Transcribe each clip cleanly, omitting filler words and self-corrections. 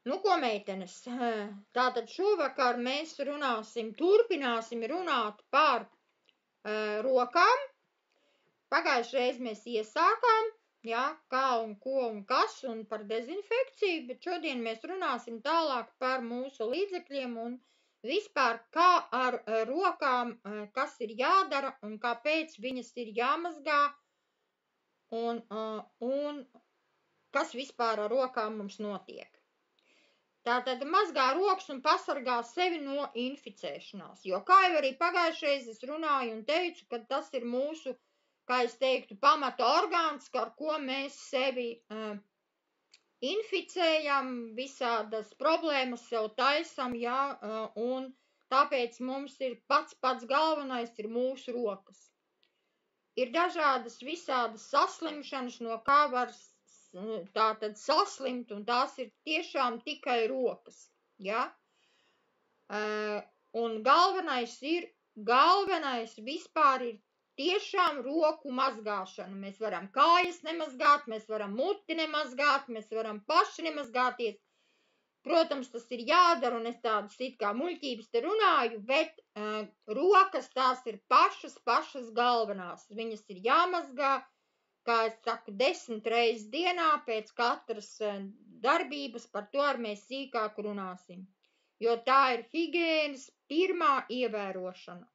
Nu, ko meitenes, tātad šovakar mēs turpināsim runāt par rokām. Pagājušreiz mēs iesākām, jā, kā un ko un kas un par dezinfekciju, bet šodien mēs runāsim tālāk par mūsu līdzekļiem un vispār kā ar rokām, kas ir jādara un kāpēc viņas ir jāmazgā un kas vispār ar rokām mums notiek. Tātad mazgā rokas un pasargā sevi no inficēšanās, jo kā jau arī pagājušreiz es runāju un teicu, ka tas ir mūsu, kā es teiktu, pamata orgāns, ar ko mēs sevi inficējam, visādas problēmas sev taisam, jā, un tāpēc mums ir pats galvenais ir mūsu rokas. Ir dažādas visādas saslimšanas, no kā var tātad saslimt, un tās ir tiešām tikai rokas, ja? Un galvenais vispār ir tiešām roku mazgāšana. Mēs varam kājas nemazgāt, mēs varam muti nemazgāt, mēs varam paši nemazgāties. Protams, tas ir jādara, un es tādas it kā muļķības te runāju, bet rokas tās ir pašas galvenās. Viņas ir jāmazgā, kā es saku, 10 reizes dienā pēc katras darbības, par to ar mēs sīkāk runāsim. Jo tā ir higienas pirmā ievērošana.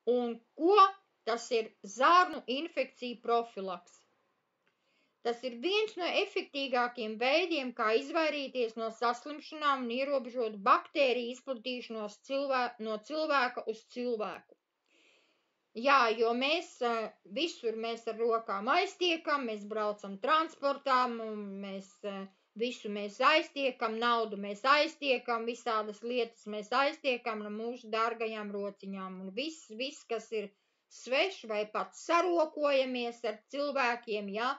Un ko tas ir? Zarnu infekciju profilaks. Tas ir viens no efektīgākiem veidiem, kā izvairīties no saslimšanām un ierobežot baktēriju izplatīšanos no cilvēka uz cilvēku. Jā, jo mēs visur ar rokām aiztiekam, mēs braucam transportā, visu mēs aiztiekam, naudu mēs aiztiekam, visādas lietas mēs aiztiekam no mūsu dārgajām rociņām. Un viss, kas ir svešs vai pat sarokojamies ar cilvēkiem, ja,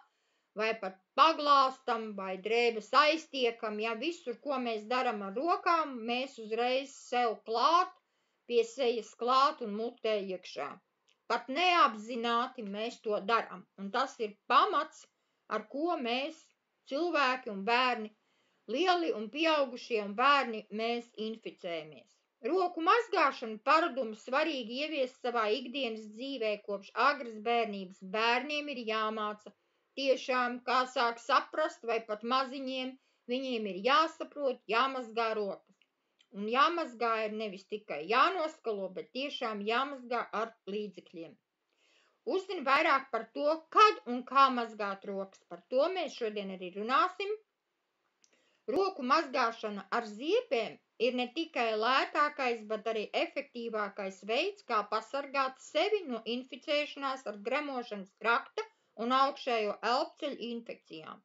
vai pat paglāstam vai drēbes aiztiekam, ja, visur, ko mēs daram ar rokām, mēs uzreiz sev klāt, pie sejas klāt un mutē iekšā. Pat neapzināti mēs to daram, un tas ir pamats, ar ko mēs, cilvēki un bērni, lieli un pieaugušie un bērni, mēs inficējamies. Roku mazgāšanu paradumu svarīgi ieviest savā ikdienas dzīvē kopš agras bērnības. Bērniem ir jāmāca tiešām, kā sāk saprast, vai pat maziņiem, viņiem ir jāsaprot, jāmazgā rokas. Un jāmazgā ir nevis tikai jānoskalo, bet tiešām jāmazgā ar līdzekļiem. Uzzini vairāk par to, kad un kā mazgāt rokas. Par to mēs šodien arī runāsim. Roku mazgāšana ar ziepēm ir ne tikai lētākais, bet arī efektīvākais veids, kā pasargāt sevi no inficēšanās ar gremošanas trakta un augšējo elpceļu infekcijām.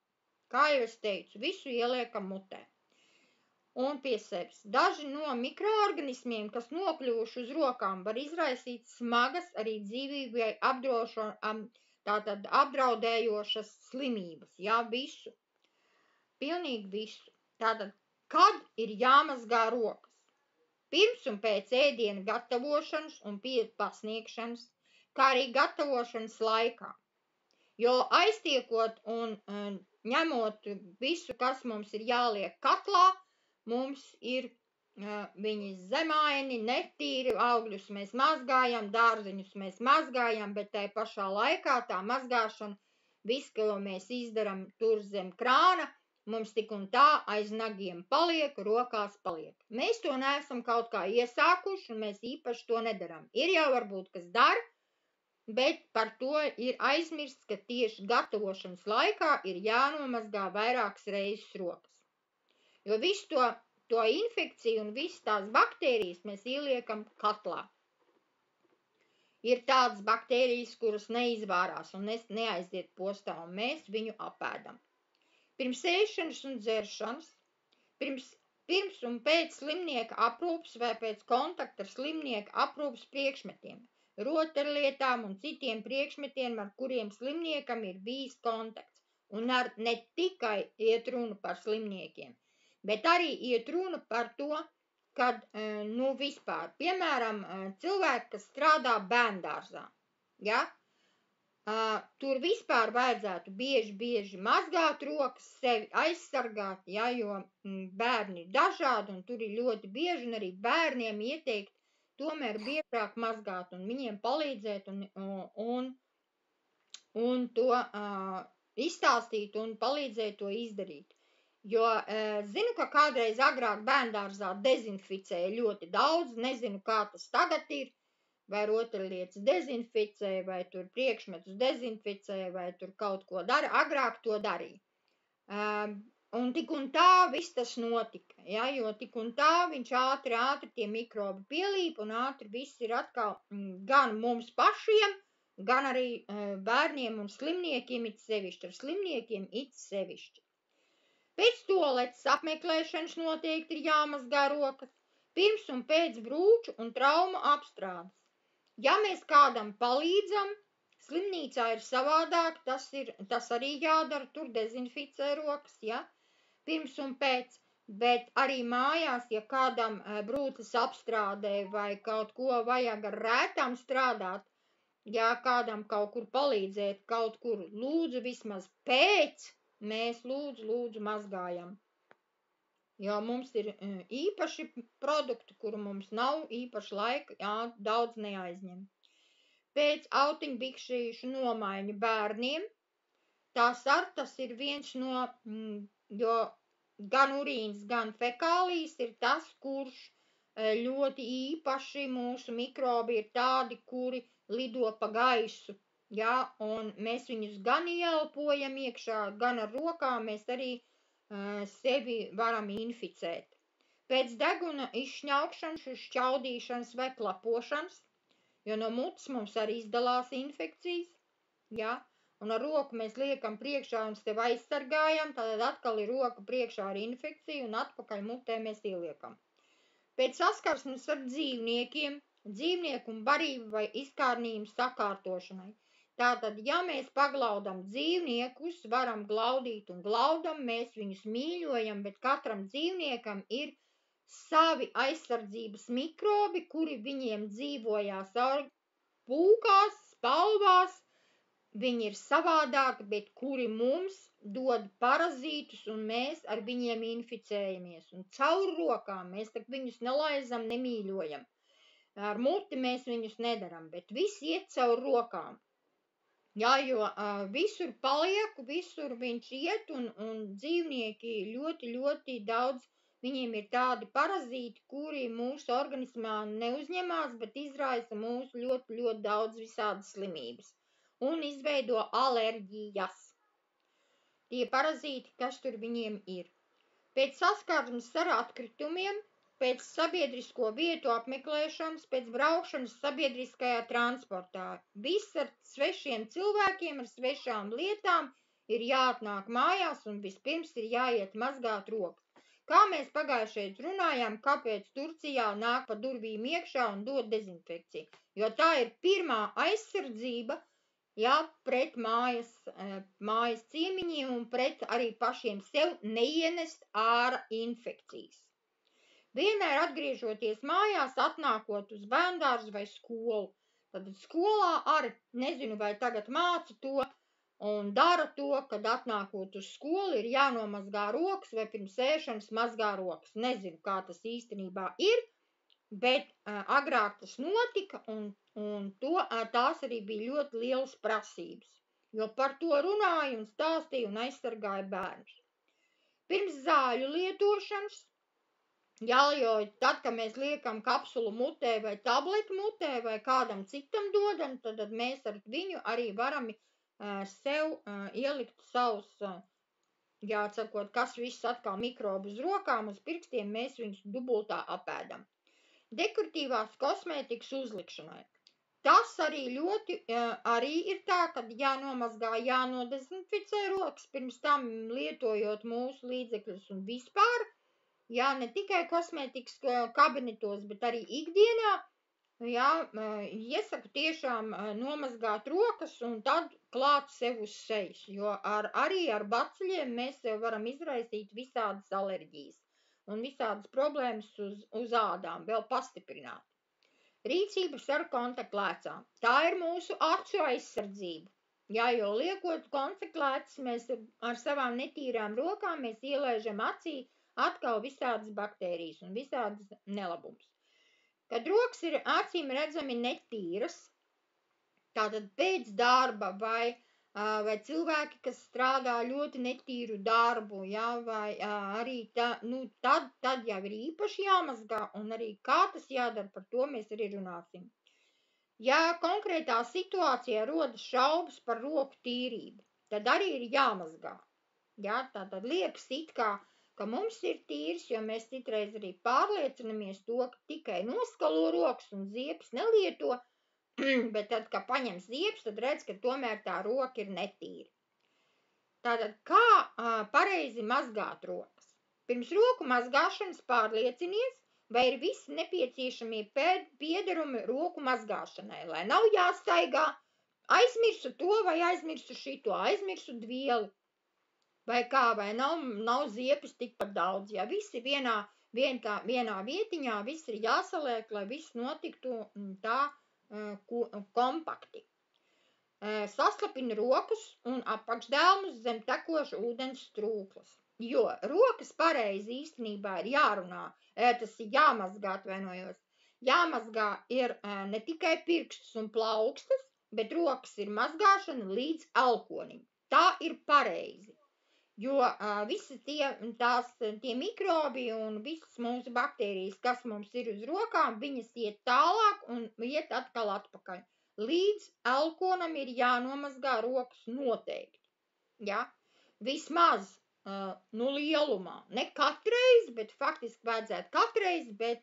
Kā jau es teicu, visu ieliekam mutē. Un pie sevis. Daži no mikroorganismiem, kas nokļuvuši uz rokām, var izraisīt smagas arī dzīvībai apdraudējošas slimības. Jā, visu. Pilnīgi visu. Tātad, kad ir jāmazgā rokas? Pirms un pēc ēdiena gatavošanas un pasniegšanas, kā arī gatavošanas laikā. Jo aiztiekot un ņemot visu, kas mums ir jāliek katlā, mums ir viņi zemaini, netīri, augļus mēs mazgājam, dārziņus mēs mazgājam, bet tai pašā laikā tā mazgāšana, viss, ko mēs izdaram tur zem krāna, mums tik un tā aiz nagiem paliek, rokās paliek. Mēs to neesam kaut kā iesākuši, un mēs īpaši to nedaram. Ir jau varbūt, kas dara, bet par to ir aizmirsts, ka tieši gatavošanas laikā ir jānomazgā vairākas reizes rokas. Jo visu to infekciju un visas tās baktērijas mēs ieliekam katlā. Ir tādas baktērijas, kuras neizvārās un neaiziet postā, un mēs viņu apēdam. Pirms ēšanas un dzeršanas, pirms un pēc slimnieka aprūpes vai pēc kontakta ar slimnieka aprūpes priekšmetiem, rotaļlietām un citiem priekšmetiem, ar kuriem slimniekam ir bijis kontakts. Un ne tikai iet runa par slimniekiem, bet arī iet runa par to, kad, vispār, piemēram, cilvēki, kas strādā bērndārzā, ja? Tur vispār vajadzētu bieži mazgāt rokas, sevi aizsargāt, ja, jo bērni ir dažādi un tur ir ļoti bieži, un arī bērniem ieteikt tomēr biežāk mazgāt un viņiem palīdzēt un to izstāstīt un palīdzēt to izdarīt. Jo zinu, ka kādreiz agrāk bērndārzā dezinficēja ļoti daudz, nezinu, kā tas tagad ir, vai rotaļlietas dezinficē, vai tur priekšmetus dezinficē, vai tur kaut ko dara. Agrāk to darīja. Un tik un tā viss tas notika, ja, jo tik un tā viņš ātri tie mikrobi pielīp, un ātri viss ir atkal gan mums pašiem, gan arī bērniem un slimniekiem it sevišķi, ar slimniekiem it sevišķi. Pēc toaletes apmeklēšanas noteikti ir jāmazgā rokas, pirms un pēc brūču un traumu apstrādes. Ja mēs kādam palīdzam, slimnīcā ir savādāk, tas arī jādara, tur dezinficē rokas, ja, pirms un pēc, bet arī mājās, ja kādam brūces apstrādē vai kaut ko vajag ar rētām strādāt, ja kādam kaut kur palīdzēt, kaut kur lūdzu vismaz pēc, mēs lūdzu mazgājam. Jo mums ir īpaši produkti, kuru mums nav īpaši laika, jā, daudz neaizņem. Pēc autiņbikšīšu nomaiņu bērniem, tas ir viens no, jo gan urīns, gan fekālijas ir tas, kurš ļoti īpaši mūsu mikrobi ir tādi, kuri lido pa gaisu, jā, un mēs viņus gan ieelpojam iekšā, gan ar rokām mēs arī sevi varam inficēt. Pēc deguna izšņaukšanas, šķaudīšanas vai klapošanas, jo no mutes mums arī izdalās infekcijas, ja, un ar roku mēs liekam priekšā un sevi aizsargājam, tad atkal ir roka priekšā ar infekciju un atpakaļ mutē mēs ieliekam. Pēc saskarsmes ar dzīvniekiem, dzīvnieku un barību vai izkārnījumu sakārtošanai. Tātad, ja mēs paglaudam dzīvniekus, varam glaudīt un glaudam, mēs viņus mīļojam, bet katram dzīvniekam ir savi aizsardzības mikrobi, kuri viņiem dzīvojās pūkās, spalvās, viņi ir savādāki, bet kuri mums dod parazītus un mēs ar viņiem inficējamies. Un caur rokām mēs tak viņus nelaizam, nemīļojam. Ar muti mēs viņus nedaram, bet viss iet caur rokām. Jā, jo visur palieku, visur viņš iet un dzīvnieki ļoti daudz, viņiem ir tādi parazīti, kuri mūsu organismā neuzņemās, bet izraisa mūsu ļoti daudz visādas slimības un izveido alerģijas. Tie parazīti, kas tur viņiem ir. Pēc saskarsmes ar atkritumiem, pēc sabiedrisko vietu apmeklēšanas, pēc braukšanas sabiedriskajā transportā. Viss ar svešiem cilvēkiem, ar svešām lietām ir jāatnāk mājās un vispirms ir jāiet mazgāt rokas. Kā mēs pagājušajā runājām, kāpēc Turcijā nāk pa durvīm iekšā un dod dezinfekciju? Jo tā ir pirmā aizsardzība, jā, pret mājas ciemiņiem un pret arī pašiem sev neienest ārā infekcijas. Vienmēr atgriežoties mājās, atnākot uz bērndārzu vai skolu. Tad skolā arī, nezinu, vai tagad māca to un dara to, kad atnākot uz skolu ir jānomazgā rokas vai pirms ēšanas mazgā rokas. Nezinu, kā tas īstenībā ir, bet agrāk tas notika un tās arī bija ļoti lielas prasības, jo par to runāja un stāstīja un aizsargāja bērnus. Pirms zāļu lietošanas, jā, jo tad, kad mēs liekam kapsulu mutē vai tabletu mutē vai kādam citam dodam, tad mēs ar viņu arī varam sev ielikt savus, jāatsakot, kas viss atkal mikrobu uz rokām, uz pirkstiem, mēs viņus dubultā apēdam. Dekoratīvās kosmētikas uzlikšanai. Tas arī arī ir tā, kad jānomazgā, jānodezinficē rokas, pirms tam lietojot mūsu līdzekļus un vispār, jā, ne tikai kosmētikas kabinetos, bet arī ikdienā, jā, iesaku tiešām nomazgāt rokas un tad klāt sev uz sejas, jo arī ar baciļiem mēs sev varam izraisīt visādas alerģijas un visādas problēmas uz ādām, vēl pastiprināt. Rīcības ar kontaktlēcām. Tā ir mūsu acu aizsardzība. Jā, jo liekot konseklētas, mēs ar savām netīrām rokām mēs ielaižam acī atkal visādas baktērijas un visādas nelabums. Kad rokas ir acīm redzami netīras, tātad pēc darba vai cilvēki, kas strādā ļoti netīru darbu, ja, vai arī tad jau ir īpaši jāmazgā, un arī kā tas jādara, par to mēs arī runāsim. Ja konkrētā situācijā rodas šaubas par roku tīrību, tad arī ir jāmazgā. Ja, tātad liekas it kā, ka mums ir tīrs, jo mēs citreiz arī pārliecinamies to, ka tikai noskalo rokas un ziepes nelieto, bet tad, kad paņem ziepes, tad redz, ka tomēr tā roka ir netīra. Tātad, kā pareizi mazgāt rokas? Pirms roku mazgāšanas pārliecinies, vai ir visi nepieciešamie piederumi roku mazgāšanai, lai nav jāstaigā, aizmirsu to vai aizmirsu šito, aizmirsu dvieli, vai kā, vai nav ziepes tikpat daudz, ja visi vienā vietiņā, viss ir jāsaliek, lai viss notiktu tā kompakti. Saslapina rokas un apakšdēlmus zem tekoša ūdens strūklas, jo rokas pareizi īstenībā ir jārunā, tas ir jāmazgā, atvainojos. Jāmazgā ir ne tikai pirkstus un plaukstas, bet rokas ir mazgāšana līdz elkonim. Tā ir pareizi. Jo visi tie mikrobi un visas mūsu baktērijas, kas mums ir uz rokām, viņas iet tālāk un iet atkal atpakaļ. Līdz elkonam ir jānomazgā rokas noteikti. Ja? Vismaz lielumā. Ne katreiz, bet faktiski vajadzētu katreiz, bet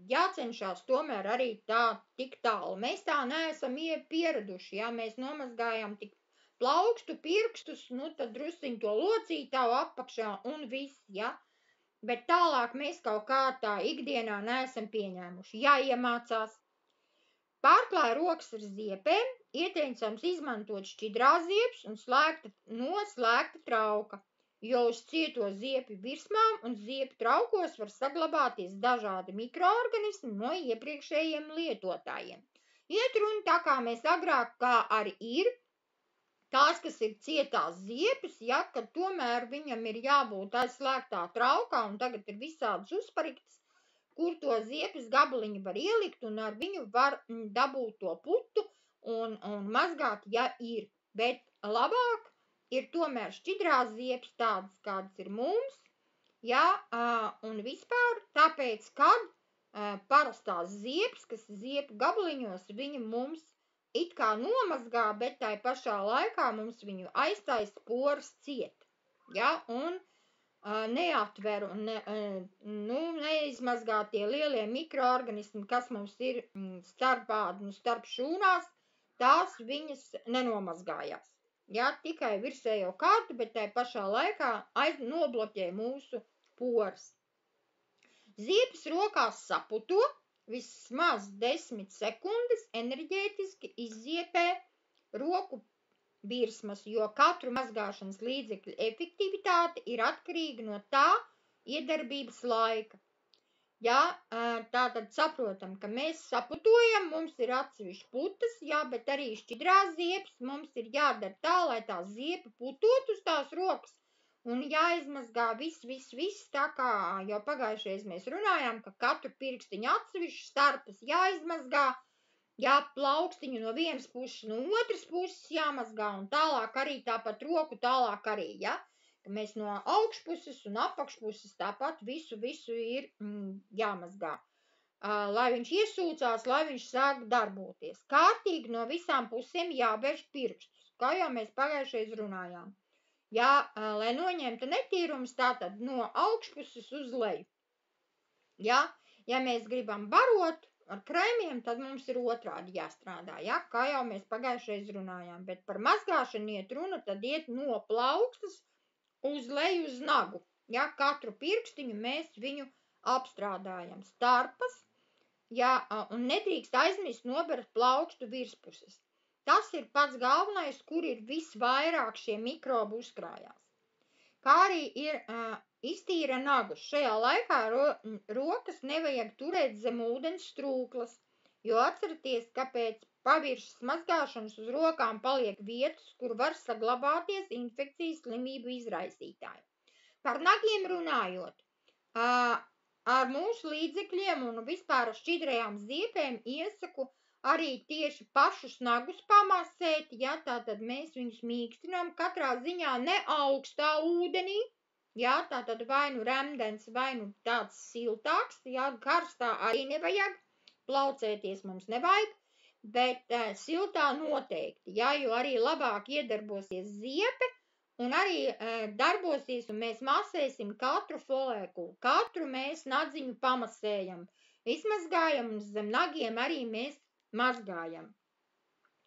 jācenšās tomēr arī tā tik tālu. Mēs tā neesam pieraduši, ja mēs nomazgājam tik plaukstu, pirkstus, tad drusciņ to locītavu apakšā un viss, ja? Bet tālāk mēs kaut kā tā ikdienā neesam pieņēmuši. Jāiemācās. Pārklāj rokas ar ziepēm, ieteicams izmantot šķidrās ziepes un slēgta trauka, jo uz cieto ziepju virsmām un ziepju traukos var saglabāties dažādi mikroorganismi no iepriekšējiem lietotājiem. Iet runa tā kā mēs agrāk kā arī ir, tās, kas ir cietās ziepes, ja, kad tomēr viņam ir jābūt aizslēgtā traukā, un tagad ir visādas uzpariktas, kur to ziepes gabaliņu var ielikt, un ar viņu var dabūt to putu un mazgāt, ja ir. Bet labāk ir tomēr šķidrās ziepes tādas, kādas ir mums, ja, un vispār tāpēc, kad parastās ziepes, kas ziepju gabaliņos, viņi mums it kā nomazgā, bet tai pašā laikā mums viņu aiztaisa poras ciet, ja, un neatver un neizmazgā tie lielie mikroorganismi, kas mums ir starp šūnās, tās viņas nenomazgājās, ja, tikai virsējo kārtu, bet tai pašā laikā nobloķē mūsu poras. Ziepes rokās saputo, vismaz 10 sekundes enerģētiski izziepē roku virsmas, jo katru mazgāšanas līdzekļu efektivitāte ir atkarīga no tā iedarbības laika. Ja, tātad saprotam, ka mēs saputojam, mums ir atsevišķi putas, jā, bet arī šķidrās ziepes mums ir jādara tā, lai tā ziepa putot uz tās rokas, un jāizmazgā viss, tā kā jau pagājušreiz mēs runājām, ka katru pirkstiņu atsevišķi starpas jāizmazgā, jā, plaukstiņu no vienas puses, no otras puses jāmazgā, un tālāk arī tāpat roku tālāk arī, ja, ka mēs no augšpuses un apakšpuses tāpat visu ir jāmazgā, lai viņš iesūcās, lai viņš sāk darboties. Kārtīgi no visām pusēm jābērž pirkstus, kā jau mēs pagājušreiz runājām. Ja, lai noņemtu netīrumus, tātad no augšpuses uz leju. Ja mēs gribam barot ar krēmiem, tad mums ir otrādi jāstrādā, ja, kā jau mēs pagājušreiz runājām. Bet par mazgāšanu iet runa, tad iet no plaukstas uz leju uz nagu. Ja, katru pirkstiņu mēs viņu apstrādājam. Starpas, ja, un nedrīkst aizmirst nobert plaukstu virspuses. Tas ir pats galvenais, kur ir visvairāk šie mikrobi uzkrājās. Kā arī ir iztīra nagus. Šajā laikā rokas nevajag turēt zem ūdens strūklas, jo atceraties, ka pēc paviršas mazgāšanas uz rokām paliek vietas, kur var saglabāties infekcijas slimību izraisītāji. Par nagiem runājot, ar mūsu līdzekļiem un vispār ar šķidrajām ziepēm iesaku arī tieši pašus nagus pamasēt, ja tātad mēs viņus mīkstinām katrā ziņā ne augstā ūdenī, ja tātad vai nu remdens, vai nu tāds siltāks, ja karstā arī nevajag, plaucēties mums nevajag, bet siltā noteikti, ja, jo arī labāk iedarbosies ziepe un arī darbosies un mēs masēsim katru folēkulu, katru mēs nadziņu pamasējam, izmazgājam un zem nagiem arī mēs mazgājam.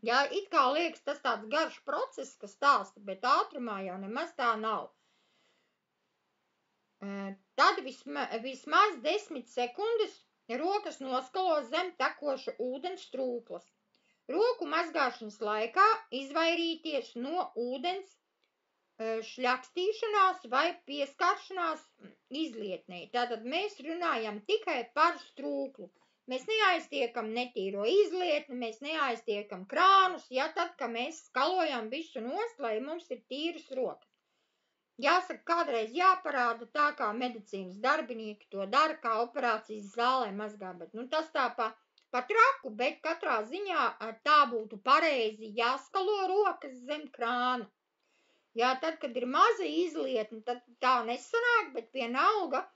Jā, it kā liekas tas tāds garš process, kas stāsta, bet ātrumā jau nemaz tā nav. Tad vismaz 10 sekundes rokas noskalo zem tekoša ūdens trūklas. Roku mazgāšanas laikā izvairīties no ūdens šļakstīšanās vai pieskaršanās izlietnei. Tātad mēs runājam tikai par strūklu. Mēs neaiztiekam netīro izlietni, mēs neaiztiekam krānus, ja tad, kad mēs skalojam visu nost, lai mums ir tīras rokas. Jāsaka, kādreiz jāparāda tā, kā medicīnas darbinieki to dara, kā operācijas zālē mazgā, bet tas tā pa traku, bet katrā ziņā tā būtu pareizi jāskalo rokas zem krāna. Jā, tad, kad ir maza izlietne, tad tā nesanāk, bet vienalga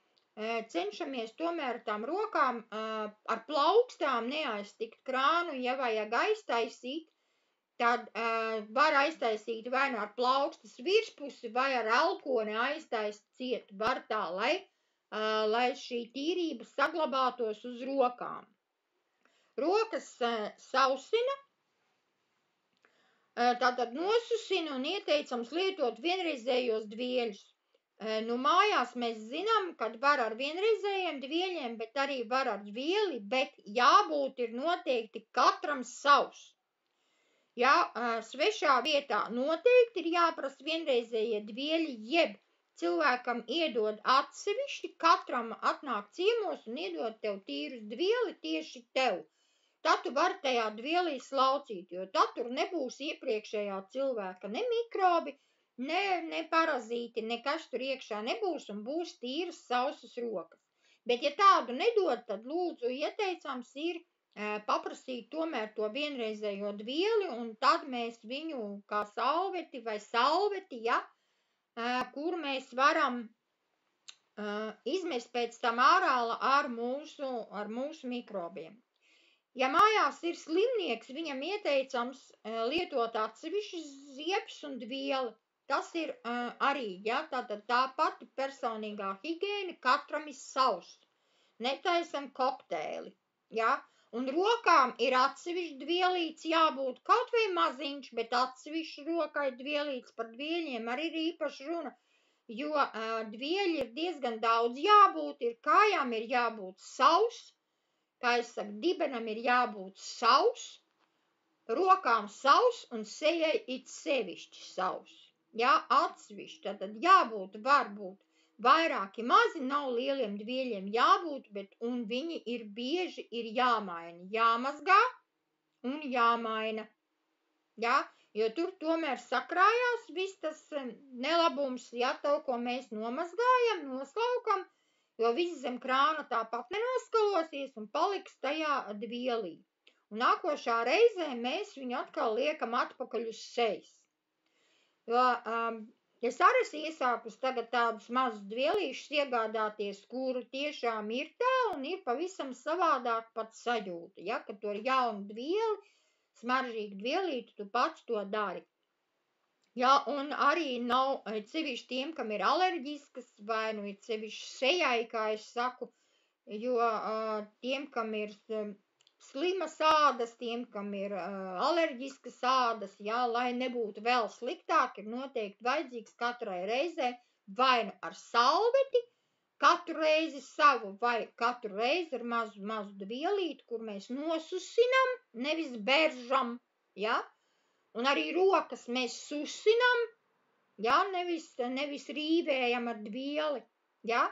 cenšamies tomēr tām rokām ar plaukstām neaiztikt krānu, ja vajag aiztaisīt, tad var aiztaisīt vai nu ar plaukstas virspusi, vai ar elkoni aiztaist ciet var tā, lai šī tīrība saglabātos uz rokām. Rokas sausina, tātad nosusina un ieteicams lietot vienreizējos dvieļus. Mājās mēs zinām, kad var ar vienreizējiem dvieļiem, bet arī var ar dvieli, bet jābūt ir noteikti katram savs. Jā, svešā vietā noteikti ir jāprasa vienreizējie dvieļi, jeb cilvēkam iedod atsevišķi, katram atnāk ciemos un iedod tev tīrus dvieli tieši tev. Tad tu vari tajā dvielī slaucīt, jo tad tur nebūs iepriekšējā cilvēka ne mikrobi, ne parazīti, nekas tur iekšā nebūs un būs tīras sausas rokas. Bet ja tādu nedod, tad lūdzu ieteicams ir paprasīt tomēr to vienreizējo dvieli un tad mēs viņu kā salveti vai salveti, ja, kur mēs varam izmest pēc tam ārā ar mūsu mikrobiem. Ja mājās ir slimnieks, viņam ieteicams lietot atsevišķas ziepes un dvieli. Tas ir arī, ja, tātad tā pati personīgā higiēna katram ir savs. Netaisam kokteili, ja, un rokām ir atsevišķi dvielīts jābūt kaut vai maziņš, bet atsevišķi rokai dvielīts par dvieļiem arī ir īpaši runa, jo dvieļi ir diezgan daudz jābūt, kājām ir jābūt savs, kā es saku, dibenam ir jābūt savs, rokām savs un sejai it sevišķi savs. Jā, atsevišķi, tad jābūt, varbūt vairāki mazi, nav lieliem dvieļiem jābūt, bet un viņi ir bieži ir jāmaina, jāmazgā un jāmaina, jā, jo tur tomēr sakrājās viss tas nelabums, jā, to, ko mēs nomazgājam, noslaukam, jo viss zem krāna tāpat nenoskalosies un paliks tajā dvielī. Un nākošā reizē mēs viņu atkal liekam atpakaļ uz sejas. Jo es arī iesākus tagad tādus mazus dvielīšus iegādāties, kuru tiešām ir tā un ir pavisam savādāk pat sajūta, ja, kad to ir jaunu dvieli, smaržīgu dvielītu, tu pats to dari. Ja, un arī nav sevišķi tiem, kam ir alerģiskas vai nu ir sevišķi sejai, kā es saku, jo tiem, kam ir slimas ādas, tiem, kam ir alerģiskas ādas, jā, lai nebūtu vēl sliktāk, ir noteikti vajadzīgs katrai reizē vai nu ar salveti, katru reizi savu, vai katru reizi ar mazu dvielīti, kur mēs nosusinam, nevis beržam, jā, un arī rokas mēs susinam, jā, nevis rīvējam ar dvieli, jā.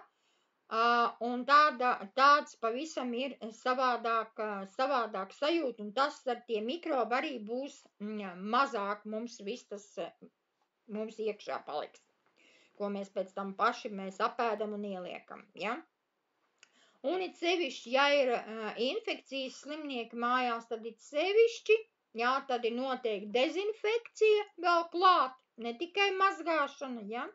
Un tāds pavisam ir savādāk sajūta, un tas ar tie mikrobi arī būs mazāk mums viss tas mums iekšā paliks, ko mēs pēc tam paši apēdam un ieliekam, ja? Un it sevišķi, ja ir infekcijas slimnieki mājās, tad it sevišķi, jā, tad ir noteikti dezinfekcija vēl klāt, ne tikai mazgāšana, ja?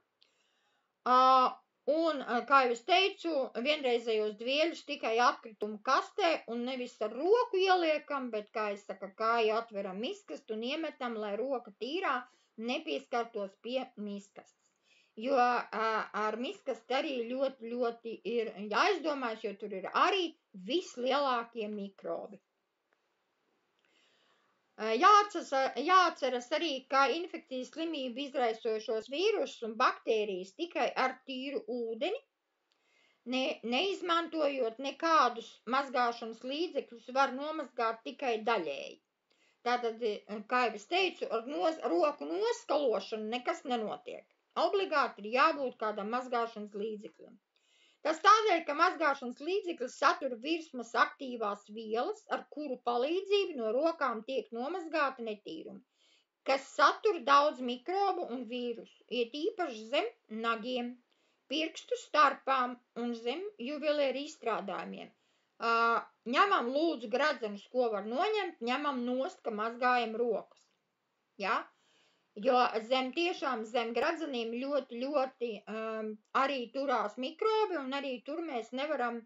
Un, kā jau es teicu, vienreizējos dvieļus tikai atkritumu kastē un nevis ar roku ieliekam, bet, kā es saku, kāju atveram miskastu un iemetam, lai roka tīrā nepieskartos pie miskastes. Jo ar miskasti arī ļoti ir jāizdomājas, jo tur ir arī vislielākie mikrobi. Jāatceras arī, ka infekcijas slimību izraisošos vīrusus un baktērijas tikai ar tīru ūdeni, neizmantojot nekādus mazgāšanas līdzekļus, var nomazgāt tikai daļēji. Tātad, kā jau es teicu, ar roku noskalošanu nekas nenotiek. Obligāti ir jābūt kādam mazgāšanas līdzeklim. Tas tādēļ, ka mazgāšanas līdzeklis satur virsmas aktīvās vielas, ar kuru palīdzību no rokām tiek nomazgāti netīrumi, kas satur daudz mikrobu un vīrusu, iet īpaši zem nagiem, pirkstu starpām un zem juvelieru izstrādājumiem. Ņemam lūdzu gradzenus, ko var noņemt, ņemam nost, ka mazgājam rokas. Ja? Jo tiešām zem gradzeniem ļoti arī turās mikrobi, un arī tur mēs nevaram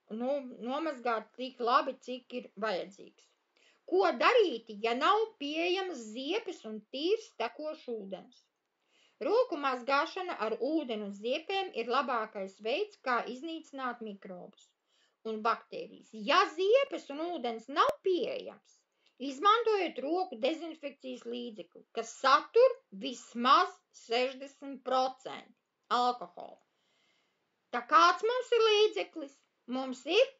nomazgāt tik labi, cik ir vajadzīgs. Ko darīt, ja nav pieejams ziepes un tīrs tekošs ūdens? Roku mazgāšana ar ūdeni un ziepēm ir labākais veids, kā iznīcināt mikrobus un baktērijas. Ja ziepes un ūdens nav pieejams, izmantojot roku dezinfekcijas līdzekli, kas satur vismaz 60% alkohola. Tā kāds mums ir līdzeklis? Mums ir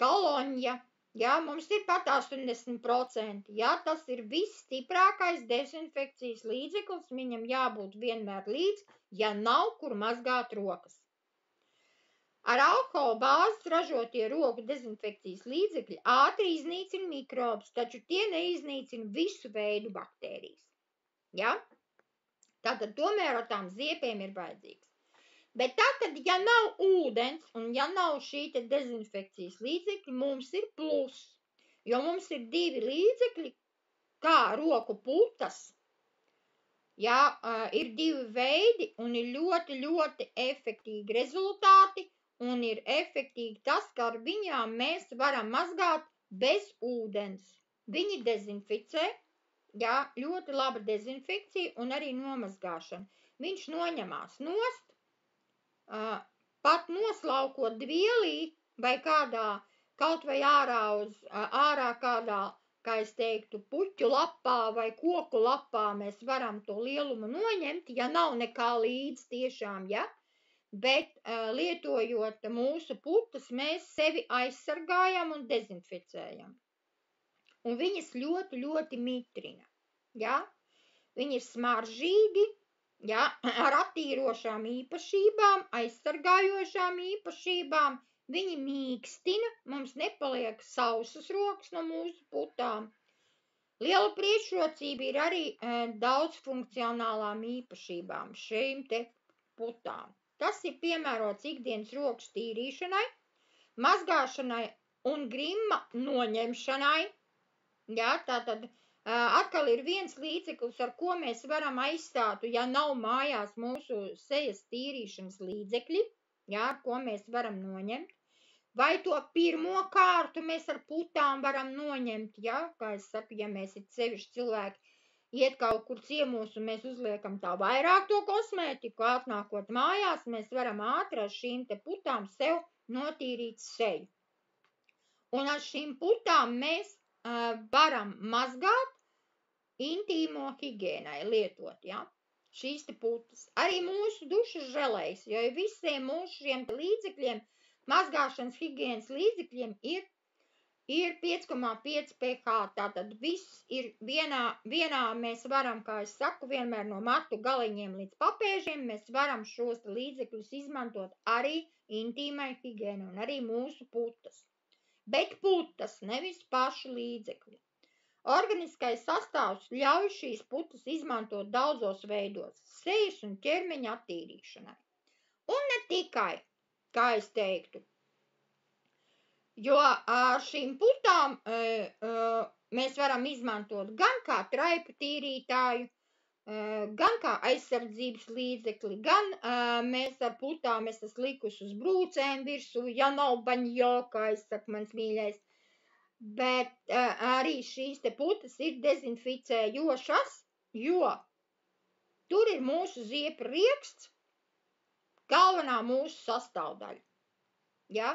koloņa, jā, mums ir pat 80%, jā, tas ir visstiprākais dezinfekcijas līdzeklis, viņam jābūt vienmēr līdz, ja nav kur mazgāt rokas. Ar alkohola bāzes ražotie roku dezinfekcijas līdzekļi ātri iznīcina mikrobus, taču tie neiznīcina visu veidu baktērijas. Ja? Tātad tomēr ar tām ziepēm ir vajadzīgs. Bet tātad, ja nav ūdens un ja nav šī te dezinfekcijas līdzekļi, mums ir plus, jo mums ir divi līdzekļi, kā roku putas. Ja, ir divi veidi un ir ļoti efektīgi rezultāti. Un ir efektīgi tas, ka ar viņām mēs varam mazgāt bez ūdens. Viņi dezinficē, jā, ļoti laba dezinfekcija un arī nomazgāšana. Viņš noņemās nost, pat noslaukot dvielī vai kādā, kaut vai ārā kādā, kā es teiktu, puķu lapā vai koku lapā mēs varam to lielumu noņemt, ja nav nekā līdz tiešām, ja? Bet lietojot mūsu putas, mēs sevi aizsargājam un dezinficējam. Un viņas ļoti mitrina. Ja? Viņi ir smaržīgi, ja? Ar attīrošām īpašībām, aizsargājošām īpašībām. Viņi mīkstina, mums nepaliek sausas rokas no mūsu putām. Liela priekšrocība ir arī daudzfunkcionālām īpašībām šīm te putām. Tas ir piemērots ikdienas rokas tīrīšanai, mazgāšanai un grimma noņemšanai. Jā, tātad atkal ir viens līdzeklis, ar ko mēs varam aizstāt, ja nav mājās mūsu sejas tīrīšanas līdzekļi, jā, ar ko mēs varam noņemt. Vai to pirmo kārtu mēs ar putām varam noņemt, jā, kā es saku, ja mēs ir sevišķi cilvēki, iet kaut kur ciemos un mēs uzliekam tā vairāk to kosmētiku, atnākot mājās, mēs varam ātri ar šīm te putām sev notīrīt seju. Un ar šīm putām mēs varam mazgāt intīmo higiēnai lietot, ja? Šīs te putas. Arī mūsu dušas želejas, jo visiem mūsu šiem līdzekļiem, mazgāšanas higiēnas līdzekļiem ir 5,5 pH, tātad viss ir vienā mēs varam, kā es saku, vienmēr no matu galiņiem līdz papēžiem, mēs varam šos līdzekļus izmantot arī intīmai higiēnai un arī mūsu putas. Bet putas, nevis pašu līdzekļi. Organiskais sastāvs ļauj šīs putas izmantot daudzos veidos, sejas un ķermeņa attīrīšanai. Un ne tikai, kā es teiktu, jo ar šīm putām mēs varam izmantot gan kā traipu tīrītāju, gan kā aizsardzības līdzekli, gan mēs ar putām esam likusi uz brūcēm virsū, ja nav baņjo, kā es saku, mans mīļais. Bet arī šīs te putas ir dezinficējošas, jo tur ir mūsu ziepju rieksts, galvenā mūsu sastāvdaļa, ja?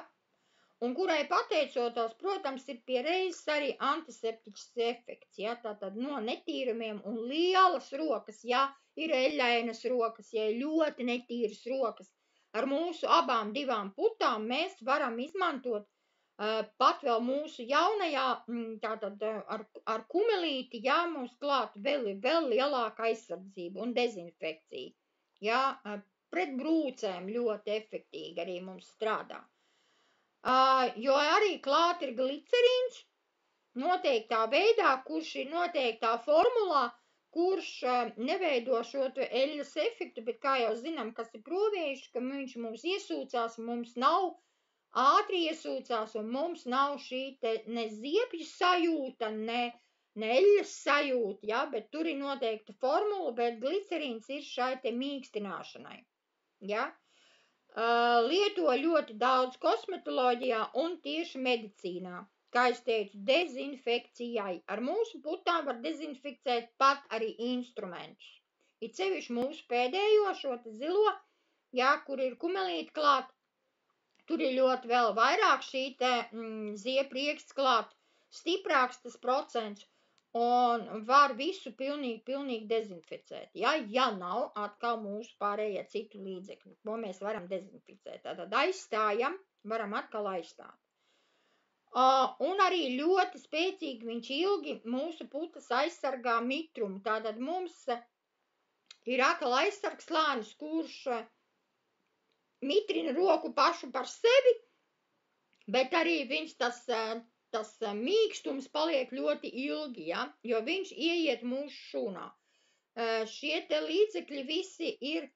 Un kurai pateicoties, protams, ir pie reizes arī antiseptiķis efekts, ja? Tātad no netīrumiem un lielas rokas, ja ir eļainas rokas, ja ir ļoti netīras rokas, ar mūsu abām divām putām mēs varam izmantot pat vēl mūsu jaunajā, tātad ar kumelīti, jā, mums klāt vēl lielāka aizsardzība un dezinfekcija, jā, pret brūcēm ļoti efektīgi arī mums strādā. Jo arī klāt ir glicerīns noteiktā veidā, kurš ir noteiktā formulā, kurš neveido šo eļas efektu, bet kā jau zinām, kas ir provējuši, ka viņš mums iesūcās, mums nav ātri iesūcās, un mums nav šī te ne ziepju sajūta, ne eļas sajūta, ja, bet tur ir noteikta formula, bet glicerīns ir šai te mīkstināšanai, ja. Lieto ļoti daudz kosmetoloģijā un tieši medicīnā, kā es teicu, dezinfekcijai. Ar mūsu putām var dezinficēt pat arī instrumentus. Ir sevišķi mūsu pēdējo šo te zilo, ja, kur ir kumelīti klāt, tur ir ļoti vēl vairāk šī te zieprieksts klāt, stiprāks tas procents un var visu pilnīgi dezinficēt. Ja nav atkal mūsu pārējie citu līdzekļi, ko mēs varam dezinficēt. Tātad aizstājam, varam atkal aizstāt. Un arī ļoti spēcīgi viņš ilgi mūsu putas aizsargā mitrumu. Tātad mums ir atkal aizsargs slānis, kurš mitrina roku pašu par sevi, bet arī viņš tas mīkstums paliek ļoti ilgi, ja, jo viņš ieiet mūsu šūnā. Šie te līdzekļi visi ir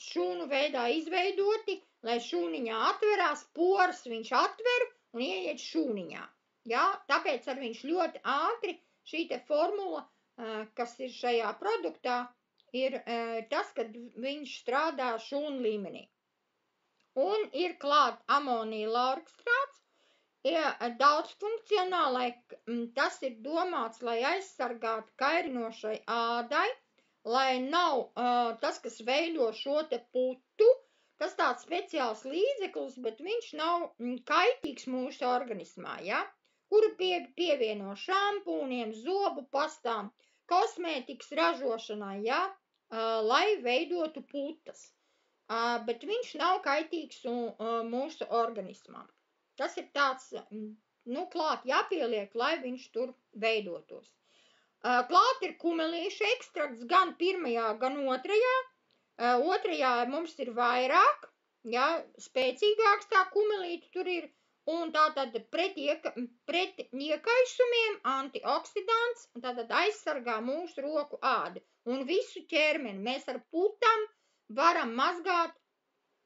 šūnu veidā izveidoti, lai šūniņā atverās, poras viņš atver un ieiet šūniņā. Ja, tāpēc ar viņš ļoti ātri šī te formula, kas ir šajā produktā, ir tas, kad viņš strādā šūnu līmenī. Un ir klāt amonija laurikstrāts, ir daudz funkcionālai, tas ir domāts, lai aizsargātu kairinošai ādai, lai nav tas, kas veido šo te putu, tas tāds speciāls līdzeklis, bet viņš nav kaitīgs mūsu organismā, ja? Kuru pievieno šampūniem, zobu pastām, kosmētikas ražošanai, ja? Lai veidotu putas. Bet viņš nav kaitīgs mūsu organismam. Tas ir tāds, klāt jāpieliek, lai viņš tur veidotos. Klāt ir kumelīša ekstrakts gan pirmajā, gan otrajā. Otrajā mums ir vairāk, ja, spēcīgāks tā kumelīte tur ir, un tātad pret iekaisumiem antioksidants, tātad aizsargā mūsu roku ādu un visu ķermeni. Mēs ar putām varam mazgāt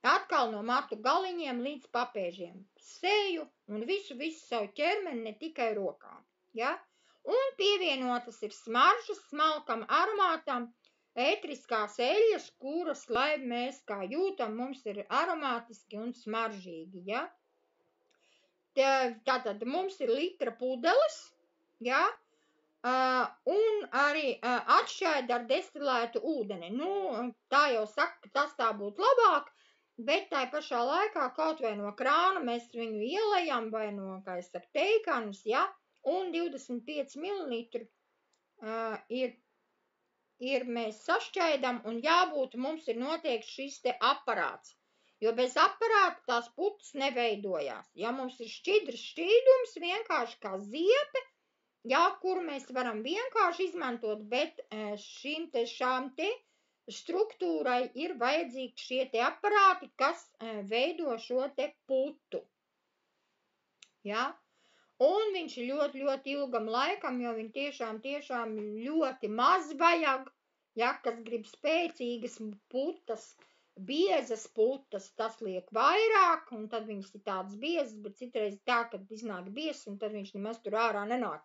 atkal no matu galiņiem līdz papēžiem, seju un visu savu ķermeni, ne tikai rokām, ja? Un pievienotas ir smaržas smalkam aromātam, ētriskās eļļas, kuras, lai mēs kā jūtam, mums ir aromātiski un smaržīgi, ja? Tātad mums ir litra pudeles, ja? Un arī atšķaida ar destilētu ūdeni. Tā jau saka, ka tas tā būtu labāk, bet tā pašā laikā kaut vai no krāna mēs viņu ielejam vai no, kā es saku, teikanas, ja, un 25 ml ir mēs sašķaidam un jābūt, mums ir noteikti šis te aparāts. jo bez aparāta tās putas neveidojās. Ja mums ir šķidrs šķīdums, vienkārši kā ziepe, ja, kuru mēs varam vienkārši izmantot, bet šām te struktūrai ir vajadzīgi šie te aparāti, kas veido šo te putu. Ja? Un viņš ļoti, ļoti ilgam laikam, jo viņi tiešām ļoti maz vajag, ja, kas grib spēcīgas putas, biezas putas, tas liek vairāk, un tad viņas ir tādas biezas, bet citreiz tā, kad iznāk biezas, un tad viņš nemaz tur ārā nenāk.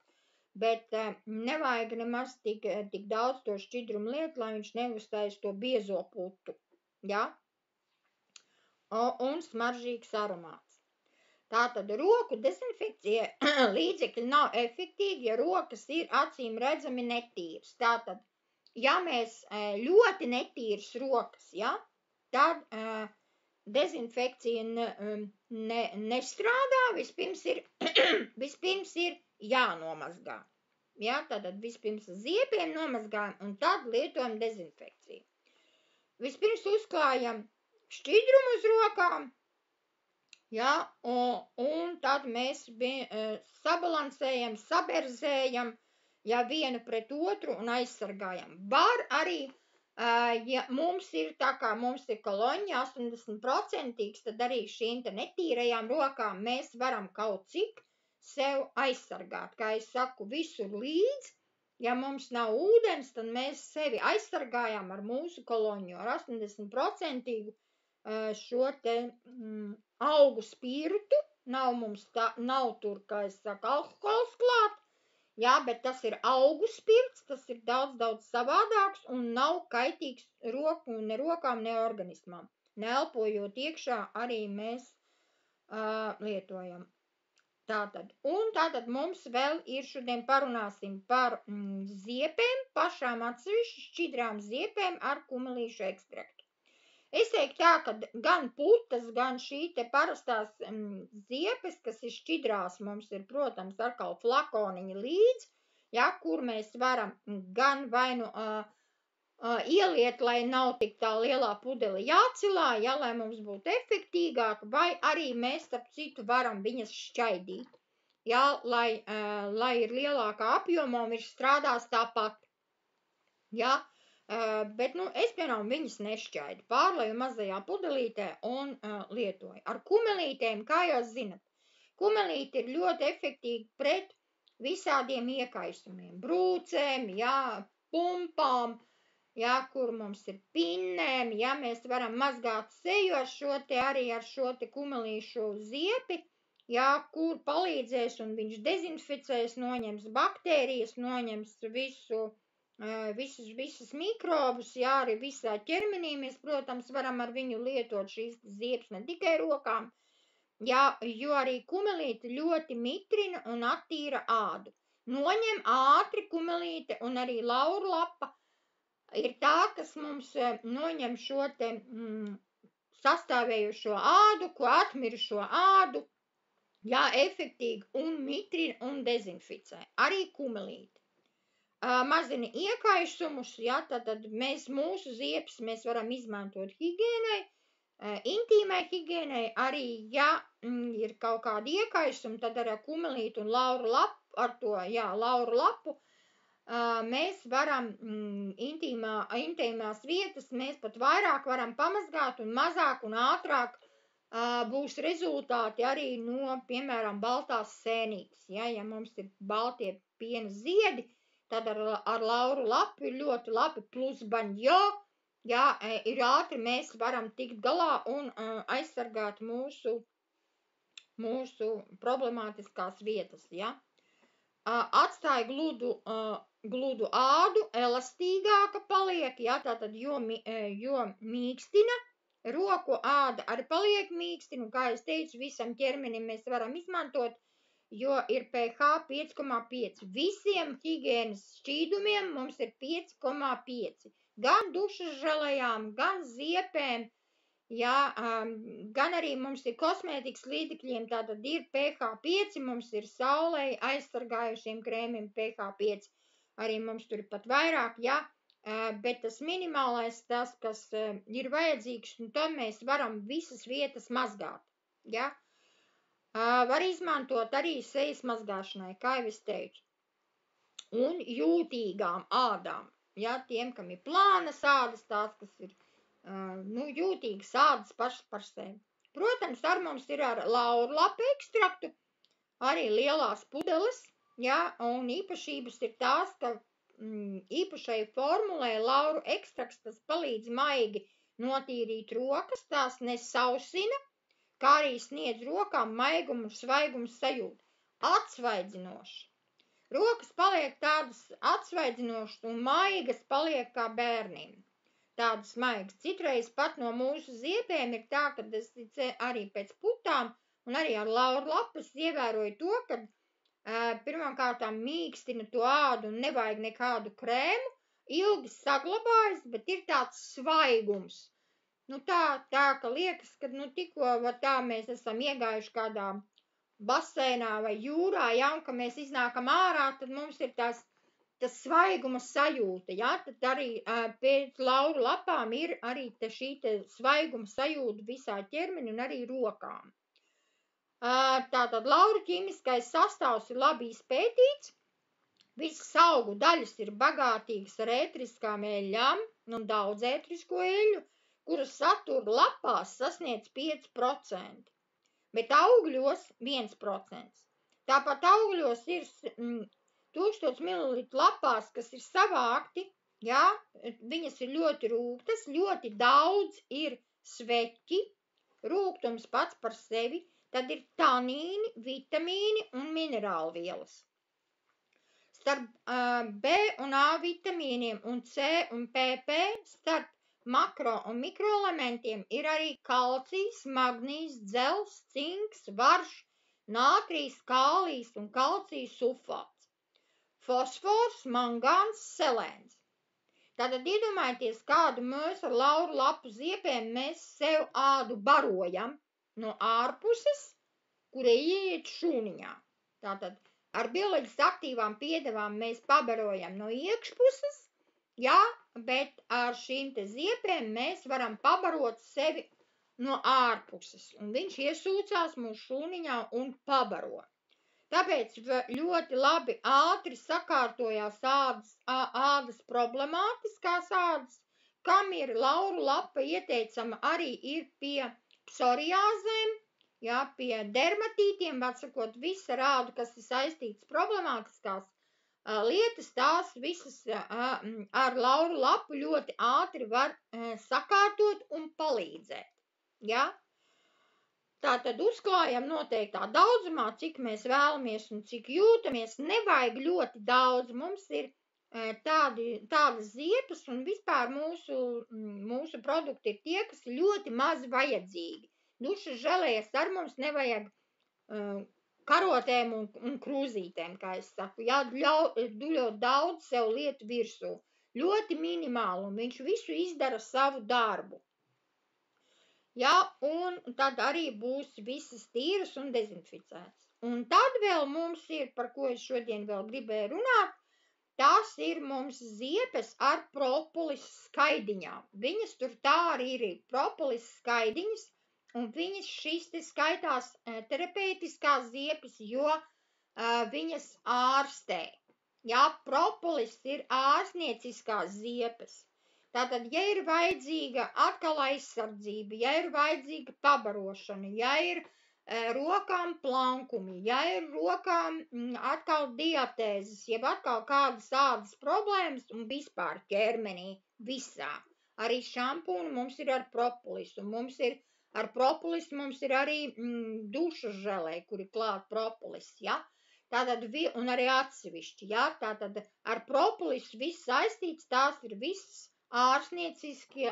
Bet nevajag nemaz tik daudz to šķidrumu liet, lai viņš neuztais to biezo putu, ja? Un smaržīgs aromāts. Tātad roku dezinfekcija līdzekļi nav efektīgi, ja rokas ir acīm redzami netīras. Tātad, ja mēs ļoti netīras rokas, ja, tad dezinfekcija nestrādā, vispirms ir jānomazgā. Ja, tātad vispirms ziepiem nomazgājam un tad lietojam dezinfekciju. Vispirms uzklājam šķidrumu uz rokām, ja, un tad mēs sabalansējam, saberzējam, ja, vienu pret otru un aizsargājam. Var arī, ja mums ir tā kā mums ir koloņa 80%, tad arī šīm te netīrajām rokām mēs varam kaut cik sev aizsargāt. Kā es saku, visur līdz, ja mums nav ūdens, tad mēs sevi aizsargājam ar mūsu koloņu, ar 80% šo te augu spirtu, nav tur, kā es saku, alkohols klāt, jā, bet tas ir augu spirts, tas ir daudz savādāks un nav kaitīgs ne rokām, ne organismām. Neelpojot iekšā arī mēs lietojam. Tātad mums vēl ir, šodien parunāsim par ziepēm, pašām atsevišķi šķidrām ziepēm ar kumelīšu ekstraktu. Es teiktu tā, ka gan putas, gan šī te parastās ziepes, kas ir šķidrās, mums ir, protams, atkal flakoniņi līdz, ja, kur mēs varam gan vai nu ieliet, lai nav tik tā lielā pudeli jācilā, ja, lai mums būtu efektīgāk, vai arī mēs, starp citu, varam viņas šķaidīt, ja, lai ir lielākā apjomā un viņš strādās tāpat, ja, bet, es, piemēram, viņas nešķaidu, pārlaju mazajā pudelītē un lietoju. Ar kumelītēm, kā jūs zinat, kumelīte ir ļoti efektīga pret visādiem iekaisumiem, brūcēm, ja, pumpām, ja, kur mums ir pinnēm, ja, mēs varam mazgāt seju arī ar šo te kumelīšu ziepi, ja, kur palīdzēs un viņš dezinficēs, noņems baktērijas, noņems visus mikrobus, ja, arī visā ķermenī mēs, protams, varam ar viņu lietot šīs ziepes ne tikai rokām, ja, jo arī kumelīte ļoti mitrina un attīra ādu. Noņem ātri kumelīte un arī laurlapa ir tā, kas mums noņem šo te sastāvējušo ādu, ko atmirušo ādu, jā, efektīgi un mitrina un dezinficē. Arī kumelīte. Mazina iekaisumus, jā, tad mūsu ziepes mēs varam izmantot higiēnai, intīmai higiēnai, arī, ja ir kaut kādi iekaisumi, tad ar kumelīti un lauru lapu, ar to, jā, lauru lapu, mēs varam intīmās vietas, mēs pat vairāk varam pamazgāt un mazāk un ātrāk būs rezultāti arī no, piemēram, baltās sēnītes. Ja mums ir baltie piena ziedi, tad ar lauru lapu ir ļoti labi, plus banjo, ja, ir ātri mēs varam tikt galā un aizsargāt mūsu problemātiskās vietas, ja. Atstāja gludu ādu, elastīgāka paliek, ja, tātad, jo mīkstina, roku āda arī paliek mīkstina, un kā es teicu, visam ķermenim mēs varam izmantot, jo ir pH 5,5. Visiem higienas šķīdumiem mums ir 5,5. Gan dušas želejām, gan ziepēm, ja, gan arī mums ir kosmētikas līdzekļiem, tātad ir pH 5, mums ir saulei aizsargājušiem krēmiem pH 5. Arī mums tur ir pat vairāk, ja, bet tas minimālais, tas, kas ir vajadzīgs, un tad mēs varam visas vietas mazgāt, ja? Var izmantot arī sejas mazgāšanai, kā jau es teicu. Un jūtīgām ādām, ja, tiem, kam ir plānas ādas, tās, kas ir, jūtīgas ādas pašas par sevi. Protams, ar mums ir ar laurlapu ekstraktu, arī lielās pudeles, ja, un īpašības ir tās, ka īpašai formulē lauru ekstrakts, tas palīdz maigi notīrīt rokas, tās nesausina, kā arī sniedz rokām maigumu un svaigumu sajūtu. Atsvaidzinoši. Rokas paliek tādas atsvaidzinošas un maigas paliek kā bērniem. Tādas maigas. Citreiz pat no mūsu ziepēm ir tā, ka es arī pēc putām un arī ar laurlapas ievēroju to, ka pirmkārtām mīkstina to ādu un nevajag nekādu krēmu, ilgi saglabājas, bet ir tāds svaigums. Tā, ka liekas, ka tikko tā mēs esam iegājuši kādā baseinā vai jūrā, ja, un ka mēs iznākam ārā, tad mums ir tas svaiguma sajūta, ja, tad arī pēc lauru lapām ir arī šī svaiguma sajūta visā ķermeni un arī rokām. Tātad lauru ķīmiskais sastāvs ir labi izpētīts, visas augu daļas ir bagātīgas ar ētriskām eļļām un daudz ētrisko eļļu, kuras satura lapās sasniedz 5%, bet augļos 1%. Tāpat augļos ir 1000 ml lapās, kas ir savākti, ja, viņas ir ļoti rūgtas, ļoti daudz ir sveķi, rūgtums pats par sevi, tad ir tanīni, vitamīni un minerālvielas. Starp B un A vitamīniem un C un PP, starp makro un mikroelementiem ir arī kalcijs, magnījs, dzels, cinks, varš, nātrijs, kālijs un kalcija sulfāts, fosfors, mangāns, selēns. Tātad iedomājieties, kādu mēs ar lauru lapu ziepēm mēs sev ādu barojam no ārpuses, kura ieiet šūniņā. Tātad ar bioloģiski aktīvām piedevām mēs pabarojam no iekšpuses, jā, bet ar šīm te ziepēm mēs varam pabarot sevi no ārpuses, un viņš iesūcās mūsu šūniņā un pabaro. Tāpēc ļoti labi ātri sakārtojās ādas problemātiskās ādas, kam ir lauru lapa ieteicama arī ir pie psoriāzēm, jā, pie dermatītiem, atsakot visu ādu, kas ir saistīts problemātiskās lietas, tās visas ar lauru lapu ļoti ātri var sakārtot un palīdzēt. Ja? Tātad uzklājam noteiktā daudzumā, cik mēs vēlamies un cik jūtamies, nevajag ļoti daudz. Mums ir tādas ziepes un vispār mūsu produkti ir tie, kas ir ļoti maz vajadzīgi. Dušas želejas ar mums nevajag karotēm un krūzītēm, kā es saku, jā, duļot daudz sev lietu virsū, ļoti minimāli, un viņš visu izdara savu darbu. Jā, un tad arī būs visas tīras un dezinficētas. Un tad vēl mums ir, par ko es šodien vēl gribēju runāt, tās ir mums ziepes ar propolis skaidiņām. Viņas tur tā arī ir propolis skaidiņas, un viņas šīs te skaitās terapeitiskās ziepes, jo viņas ārstē. Jā, propolis ir ārstnieciskās ziepes. Tātad, ja ir vajadzīga atkal aizsardzība, ja ir vajadzīga pabarošana, ja ir rokām plankumi, ja ir rokām atkal diatēzes, jeb atkal kādas ādas problēmas un vispār ķermenī visā. Arī šampūni mums ir ar propolisu, ar propolisu mums ir arī dušas želē, kur ir klāt propolis, ja? Tātad, un arī atsevišķi, ja? Tātad ar propolisu viss saistīts, tās ir visas ārstnieciskie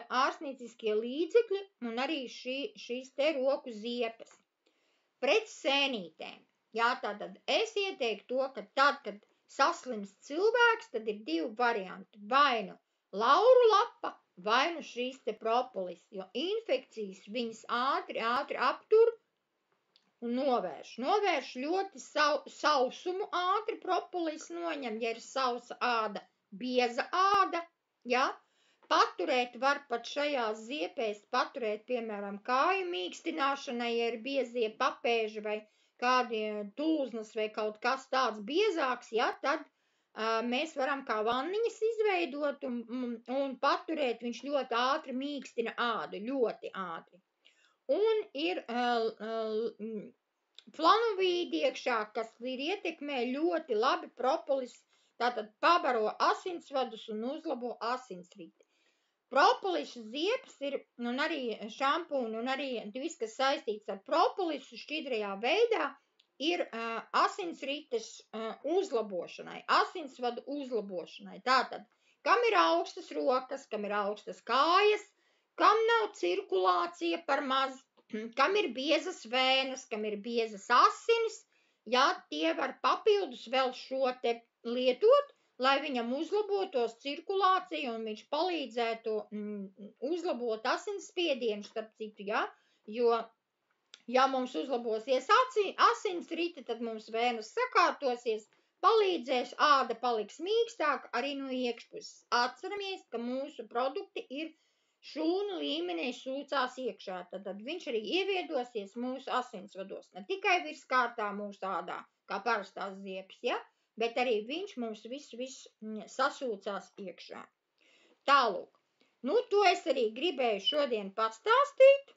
līdzekļi un arī šīs te roku ziepes. Pret sēnītēm, ja? Tātad es ieteiktu to, ka tad, kad saslimst cilvēks, tad ir divi varianti, vai nu lauru lapa, vai nu šīs te propolis, jo infekcijas viņas ātri aptur un novērš. Novērš ļoti sausumu ātri propolis noņem, ja ir sausa āda, bieza āda, ja? Paturēt var pat šajās ziepēs, paturēt, piemēram, kāju mīkstināšanai, ja ir biezie papēži vai kādi tūznas vai kaut kas tāds biezāks, ja, tad mēs varam kā vanniņas izveidot un paturēt, viņš ļoti ātri mīkstina ādu, ļoti ātri. Un ir flanovīdi iekšā, kas ir ietekmē ļoti labi propolis, tātad pabaro asinsvadus un uzlabo asinsriti. Propoliša ziepes ir, un arī šampūni, un arī viss, kas saistīts ar propolisu šķidrajā veidā, ir asinsrites uzlabošanai, asinsvadu uzlabošanai. Tātad, kam ir augstas rokas, kam ir augstas kājas, kam nav cirkulācija par maz, kam ir biezas vēnas, kam ir biezas asinis, ja tie var papildus vēl šo te lietot, lai viņam uzlabotos cirkulācija un viņš palīdzētu uzlabot asinsspiedienu, starp citu, ja, jo, ja mums uzlabosies asinsrite, tad mums vēnas sakārtosies, palīdzēs, āda paliks mīkstāka arī no iekšpuses. Atceramies, ka mūsu produkti ir šūnu līmenī sūcās iekšā, tad viņš arī ieviedosies mūsu asinsvados, ne tikai virskārtā mūsu ādā, kā parastās ziepes, ja? Bet arī viņš mums viss sasūcās iekšā. Tālūk, to es arī gribēju šodien pastāstīt.